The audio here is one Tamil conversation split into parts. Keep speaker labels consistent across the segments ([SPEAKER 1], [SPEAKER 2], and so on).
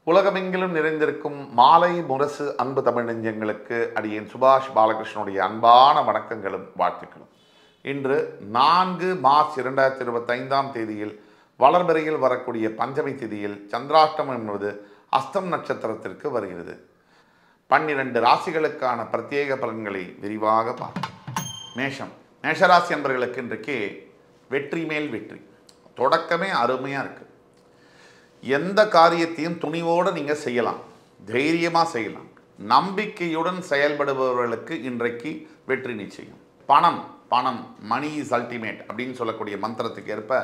[SPEAKER 1] உலகமெங்கிலும் நிறைந்திருக்கும் மாலை முரசு அன்பு தமிழ் நெஞ்சங்களுக்கு அடியேன் சுபாஷ் பாலகிருஷ்ணனுடைய அன்பான வணக்கங்களும் வாழ்த்துக்களும். இன்று 4 மார்ச் 2025 தேதியில் வளர்பிறையில் வரக்கூடிய பஞ்சமி திதியில் சந்திராஷ்டமம் என்பது அஸ்தம் நட்சத்திரத்திற்கு வருகிறது. 12 ராசிகளுக்கான பிரத்யேக பலன்களை விரிவாக பார்ப்போம். மேஷம். மேஷராசி என்பவர்களுக்கு இன்றைக்கு வெற்றி மேல் வெற்றி. தொடக்கமே அருமையாக இருக்குது. எந்த காரியத்தையும் துணிவோடு நீங்கள் செய்யலாம், தைரியமாக செய்யலாம். நம்பிக்கையுடன் செயல்படுபவர்களுக்கு இன்றைக்கு வெற்றி நிச்சயம். பணம் மணி இஸ் அல்டிமேட் அப்படின்னு சொல்லக்கூடிய மந்திரத்துக்கு ஏற்ப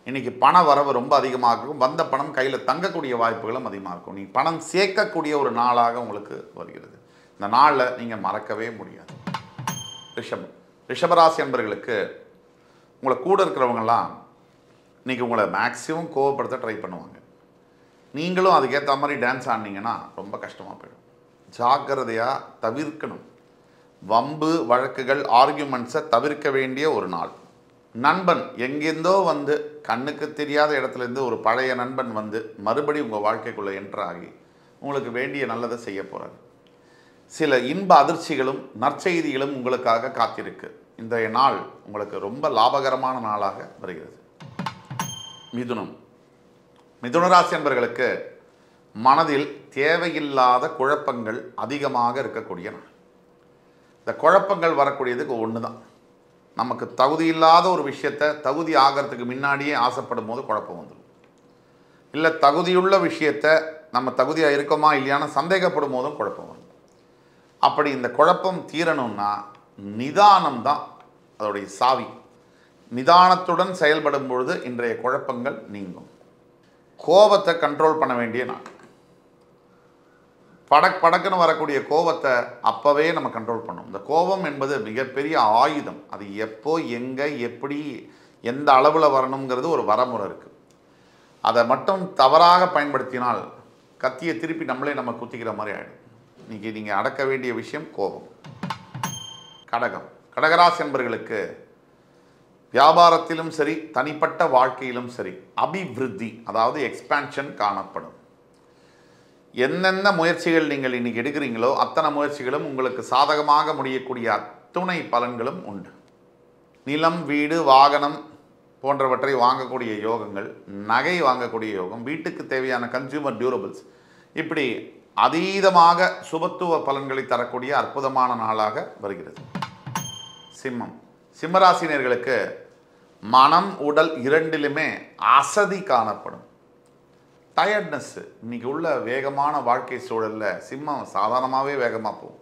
[SPEAKER 1] இன்றைக்கி பண வரவு ரொம்ப அதிகமாக இருக்கும். வந்த பணம் கையில் தங்கக்கூடிய வாய்ப்புகளும் அதிகமாக இருக்கும். நீங்கள் பணம் சேர்க்கக்கூடிய ஒரு நாளாக உங்களுக்கு வருகிறது. இந்த நாளில் நீங்கள் மறக்கவே முடியாது. ரிஷபராசி என்பவர்களுக்கு உங்களை கூட இருக்கிறவங்கெல்லாம் இன்றைக்கி உங்களை மேக்ஸிமம் கோவப்படுத்த ட்ரை பண்ணுவாங்க. நீங்களும் அதுக்கேற்ற மாதிரி டான்ஸ் ஆடினீங்கன்னா ரொம்ப கஷ்டமாக போயிடும். ஜாக்கிரதையாக தவிர்க்கணும். வம்பு வழக்குகள் ஆர்கியூமெண்ட்ஸை தவிர்க்க வேண்டிய ஒரு நாள். நண்பன் எங்கேருந்தோ வந்து கண்ணுக்கு தெரியாத இடத்துலேருந்து ஒரு பழைய நண்பன் வந்து மறுபடியும் உங்கள் வாழ்க்கைக்குள்ளே என்ட்ராகி உங்களுக்கு வேண்டிய நல்லதை செய்ய போகிறார். சில இன்ப அதிர்ச்சிகளும் நற்செய்திகளும் உங்களுக்காக காத்திருக்கு. இன்றைய நாள் உங்களுக்கு ரொம்ப லாபகரமான நாளாக வருகிறது. மிதுனராசி என்பவர்களுக்கு மனதில் தேவையில்லாத குழப்பங்கள் அதிகமாக இருக்கக்கூடிய நாள். இந்த குழப்பங்கள் வரக்கூடியதுக்கு ஒன்று தான். நமக்கு தகுதி இல்லாத ஒரு விஷயத்தை தகுதி ஆகிறதுக்கு முன்னாடியே ஆசைப்படும் போது குழப்பம் வந்துடும். இல்லை தகுதியுள்ள விஷயத்தை நம்ம தகுதியாக இருக்கோமா இல்லையான்னு சந்தேகப்படும் போதும் குழப்பம் வரும். அப்படி இந்த குழப்பம் தீரணும்னா நிதானம் தான் அதோடைய சாவி. நிதானத்துடன் செயல்படும் பொழுது இன்றைய குழப்பங்கள் நீங்கும். கோபத்தை கண்ட்ரோல் பண்ண வேண்டிய நாள். படக்குன்னு வரக்கூடிய கோபத்தை அப்போவே நம்ம கண்ட்ரோல் பண்ணணும். இந்த கோபம் என்பது மிகப்பெரிய ஆயுதம். அது எப்போ எங்கே எப்படி எந்த அளவில் வரணுங்கிறது ஒரு வரமுறை இருக்குது. அதை மட்டும் தவறாக பயன்படுத்தினால் கத்தியை திருப்பி நம்ம குத்திக்கிற மாதிரி ஆகிடும். இன்றைக்கி நீங்கள் அடக்க வேண்டிய விஷயம் கோபம். கடகராசி என்பவர்களுக்கு வியாபாரத்திலும் சரி தனிப்பட்ட வாழ்க்கையிலும் சரி அபிவிருத்தி அதாவது எக்ஸ்பான்ஷன் காணப்படும். என்னென்ன முயற்சிகள் நீங்கள் இன்றைக்கி எடுக்கிறீங்களோ அத்தனை முயற்சிகளும் உங்களுக்கு சாதகமாக முடியக்கூடிய அத்துணை பலன்களும் உண்டு. நிலம் வீடு வாகனம் போன்றவற்றை வாங்கக்கூடிய யோகங்கள், நகை வாங்கக்கூடிய யோகம், வீட்டுக்கு தேவையான கன்சியூமர் டியூரபிள்ஸ், இப்படி அதீதமாக சுபத்துவ பலன்களை தரக்கூடிய அற்புதமான நாளாக வருகிறது. சிம்மராசினியர்களுக்கு மனம் உடல் இரண்டிலுமே அசதி காணப்படும். டயர்ட்னஸ். இன்றைக்கி உள்ள வேகமான வாழ்க்கை சூழலில் சிம்மம் சாதாரணமாகவே வேகமாக போகும்.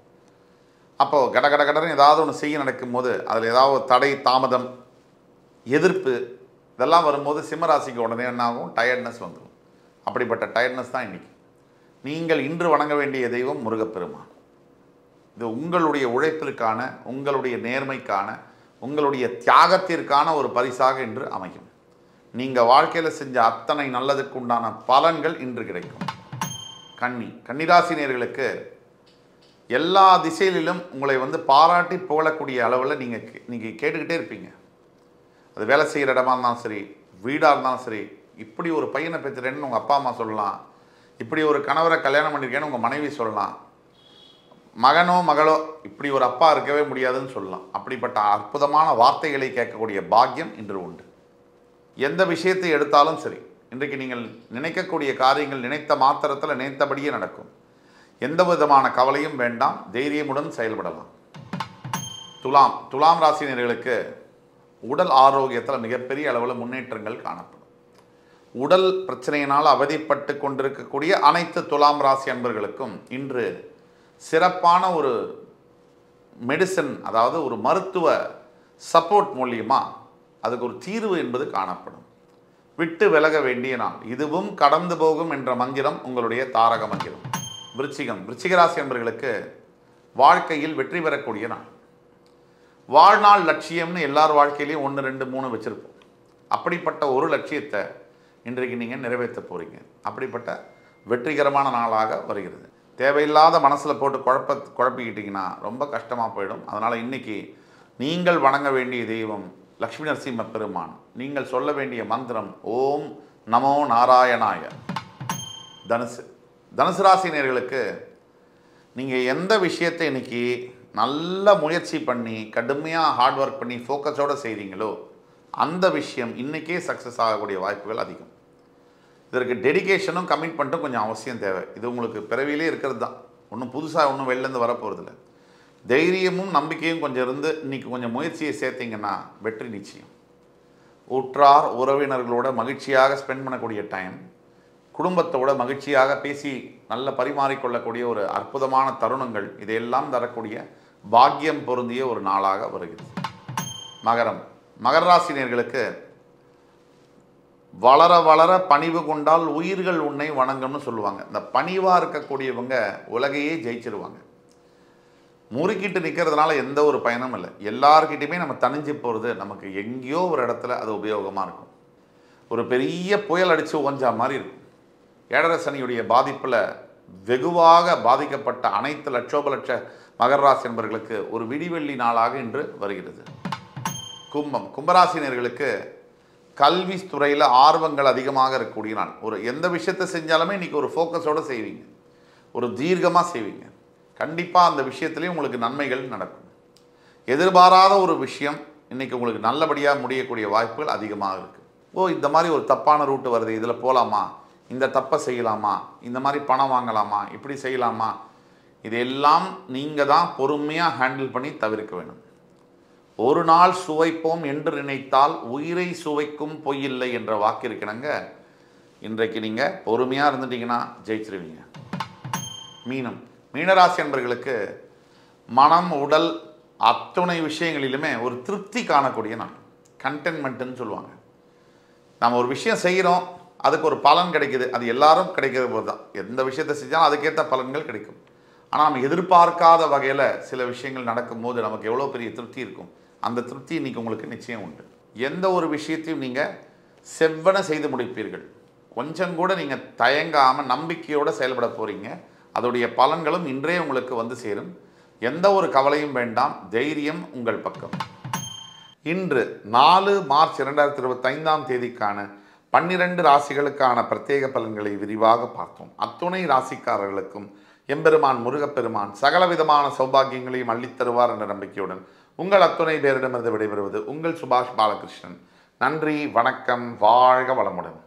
[SPEAKER 1] அப்போது கடன்னு ஏதாவது ஒன்று செய்ய நடக்கும்போது அதில் ஏதாவது தடை தாமதம் எதிர்ப்பு இதெல்லாம் வரும்போது சிம்மராசிக்கு உடனே என்ன ஆகும்? டயர்ட்னஸ் வந்துடும். அப்படிப்பட்ட டயர்ட்னஸ் தான் இன்றைக்கி. நீங்கள் இன்று வணங்க வேண்டிய தெய்வம் முருகப்பெருமான். இது உங்களுடைய உழைப்பிற்கான, உங்களுடைய நேர்மைக்கான, உங்களுடைய தியாகத்திற்கான ஒரு பரிசாக இன்று அமையும். நீங்கள் வாழ்க்கையில் செஞ்ச அத்தனை நல்லதுக்கு உண்டான பலன்கள் இன்று கிடைக்கும். கன்னிராசினியர்களுக்கு எல்லா திசையிலும் உங்களை பாராட்டி புகழக்கூடிய அளவில் நீங்கள் கேட்டுக்கிட்டே இருப்பீங்க. அது வேலை செய்கிற இடமா இருந்தாலும் சரி, வீடாக இருந்தாலும் சரி. இப்படி ஒரு பையனை பெற்றுறேன்னு உங்கள் அப்பா அம்மா சொல்லலாம். இப்படி ஒரு கணவரை கல்யாணம் பண்ணியிருக்கேன்னு உங்கள் மனைவி சொல்லலாம். மகனோ மகளோ இப்படி ஒரு அப்பா இருக்கவே முடியாதுன்னு சொல்லலாம். அப்படிப்பட்ட அற்புதமான வார்த்தைகளை கேட்கக்கூடிய பாக்கியம் இன்று உண்டு. எந்த விஷயத்தை எடுத்தாலும் சரி, இன்றைக்கு நீங்கள் நினைக்கக்கூடிய காரியங்கள் நினைத்த மாத்திரத்தில் நினைத்தபடியே நடக்கும். எந்த விதமான கவலையும் வேண்டாம், தைரியமுடன் செயல்படலாம். துலாம் ராசினியர்களுக்கு உடல் ஆரோக்கியத்தில் மிகப்பெரிய அளவில் முன்னேற்றங்கள் காணப்படும். உடல் பிரச்சனையினால் அவதிப்பட்டு கொண்டிருக்கக்கூடிய அனைத்து துலாம் ராசி அன்பர்களுக்கும் இன்று சிறப்பான ஒரு மெடிசன், அதாவது ஒரு மருத்துவ சப்போர்ட் மூலியமாக அதுக்கு ஒரு தீர்வு என்பது காணப்படும். விட்டு விலக வேண்டிய நாள். இதுவும் கடந்து போகும் என்ற மந்திரம் உங்களுடைய தாரக மந்திரம். விருச்சிகராசி என்பவர்களுக்கு வாழ்க்கையில் வெற்றி பெறக்கூடிய நாள். வாழ்நாள் லட்சியம்னு எல்லார் வாழ்க்கையிலையும் 1 2 3 வச்சுருப்போம். அப்படிப்பட்ட ஒரு லட்சியத்தை இன்றைக்கு நீங்கள் நிறைவேற்ற போகிறீங்க. அப்படிப்பட்ட வெற்றிகரமான நாளாக வருகிறது. தேவையில்லாத மனசில் போட்டு குழப்பிக்கிட்டிங்கன்னா ரொம்ப கஷ்டமாக போயிடும். அதனால் இன்றைக்கி நீங்கள் வணங்க வேண்டிய தெய்வம் லக்ஷ்மி நரசிம்ம பெருமான். நீங்கள் சொல்ல வேண்டிய மந்திரம் ஓம் நமோ நாராயணாய. தனுசு. தனுசு ராசி நேயர்களுக்கு நீங்கள் எந்த விஷயத்தை இன்னைக்கு நல்ல முயற்சி பண்ணி கடுமையாக ஹார்ட் ஒர்க் பண்ணி ஃபோக்கஸோடு செய்கிறீங்களோ அந்த விஷயம் இன்றைக்கே சக்ஸஸ் ஆகக்கூடிய வாய்ப்புகள் அதிகம். இதற்கு டெடிகேஷனும் கமிட்மெண்ட்டும் கொஞ்சம் அவசியம் தேவை. இது உங்களுக்கு பிறவிலே இருக்கிறது தான், ஒன்றும் புதுசாக ஒன்றும் வெளிலேருந்து வரப்போகிறதில்ல. தைரியமும் நம்பிக்கையும் கொஞ்சம் இருந்து இன்றைக்கி கொஞ்சம் முயற்சியை சேர்த்திங்கன்னா வெற்றி நிச்சயம். உற்றார் உறவினர்களோட மகிழ்ச்சியாக ஸ்பெண்ட் பண்ணக்கூடிய டைம், குடும்பத்தோட மகிழ்ச்சியாக பேசி நல்ல பரிமாறிக்கொள்ளக்கூடிய ஒரு அற்புதமான தருணங்கள், இதையெல்லாம் தரக்கூடிய பாக்கியம் பொருந்திய ஒரு நாளாக வருகிறது. மகரம், மகர ராசினியர்களுக்கு வளர வளர பணிவு கொண்டால் உயிர்கள் உன்னை வணங்கும்னு சொல்லுவாங்க. இந்த பணிவாக இருக்கக்கூடியவங்க உலகையே ஜெயிச்சிருவாங்க. முறுக்கிட்டு நிற்கிறதுனால எந்த ஒரு பயனும் இல்லை. எல்லார்கிட்டையுமே நம்ம தனிஞ்சு போகிறது நமக்கு எங்கேயோ ஒரு இடத்துல அது உபயோகமாக இருக்கும். ஒரு பெரிய புயல் அடித்து ஓஞ்சா மாதிரி இருக்கும். ஏழரை சனியுடைய பாதிப்பில் வெகுவாக பாதிக்கப்பட்ட அனைத்து லட்சோபலட்ச மகர ராசி என்பவர்களுக்கு ஒரு விடிவெள்ளி நாளாக இன்று வருகிறது. கும்பம், கும்பராசினியர்களுக்கு கல்வி துறையில் ஆர்வங்கள் அதிகமாக இருக்கக்கூடிய நாள். ஒரு எந்த விஷயத்தை செஞ்சாலுமே இன்றைக்கி ஒரு ஃபோக்கஸோடு செய்வீங்க, ஒரு தீர்க்கமாக செய்வீங்க. கண்டிப்பாக அந்த விஷயத்துலேயும் உங்களுக்கு நன்மைகள் நடக்கும். எதிர்பாராத ஒரு விஷயம் இன்றைக்கி உங்களுக்கு நல்லபடியாக முடியக்கூடிய வாய்ப்புகள் அதிகமாக இருக்குது. இந்த மாதிரி ஒரு தப்பான ரூட்டு வருது, இதில் போகலாமா, இந்த தப்பை செய்யலாமா, இந்த மாதிரி பணம் வாங்கலாமா, இப்படி செய்யலாமா, இதெல்லாம் நீங்கள் தான் பொறுமையாக ஹேண்டில் பண்ணி தவிர்க்க வேணும். ஒரு நாள் சுவைப்போம் என்று நினைத்தால் உயிரை சுவைக்கும் பொய்யில்லை என்ற வாக்கு இருக்கணுங்க. இன்றைக்கு நீங்கள் பொறுமையாக இருந்துட்டீங்கன்னா ஜெயிச்சிருவீங்க. மீனம், மீனராசி என்பவர்களுக்கு மனம் உடல் அத்துணை விஷயங்களிலுமே ஒரு திருப்தி காணக்கூடிய நாள். கண்டென்மெண்ட்டுன்னு சொல்லுவாங்க. நம்ம ஒரு விஷயம் செய்கிறோம், அதுக்கு ஒரு பலன் கிடைக்குது, அது எல்லாரும் கிடைக்கிற போது தான். எந்த விஷயத்தை செஞ்சாலும் அதுக்கேற்ற பலன்கள் கிடைக்கும். ஆனால் நம்ம எதிர்பார்க்காத வகையில் சில விஷயங்கள் நடக்கும்போது நமக்கு எவ்வளோ பெரிய திருப்தி இருக்கும். அந்த திருப்தி இன்றைக்கி உங்களுக்கு நிச்சயம் உண்டு. எந்த ஒரு விஷயத்தையும் நீங்கள் செவ்வன செய்து முடிப்பீர்கள். கொஞ்சம் கூட நீங்கள் தயங்காமல் நம்பிக்கையோடு செயல்பட போகிறீங்க. அதோடைய பலன்களும் இன்றே உங்களுக்கு வந்து சேரும். எந்த ஒரு கவலையும் வேண்டாம், தைரியம் உங்கள் பக்கம். இன்று 4 மார்ச் 2025ஆம் தேதிக்கான 12 ராசிகளுக்கான பிரத்யேக பலன்களை விரிவாக பார்த்தோம். அத்துணை ராசிக்காரர்களுக்கும் எம்பெருமான் முருகப்பெருமான் சகலவிதமான சௌபாகியங்களையும் அள்ளித்தருவார் என்ற நம்பிக்கையுடன் உங்கள் அத்துணை பேரிடமிருந்து விடைபெறுவது உங்கள் சுபாஷ் பாலகிருஷ்ணன். நன்றி, வணக்கம், வாழ்க வளமுடன்.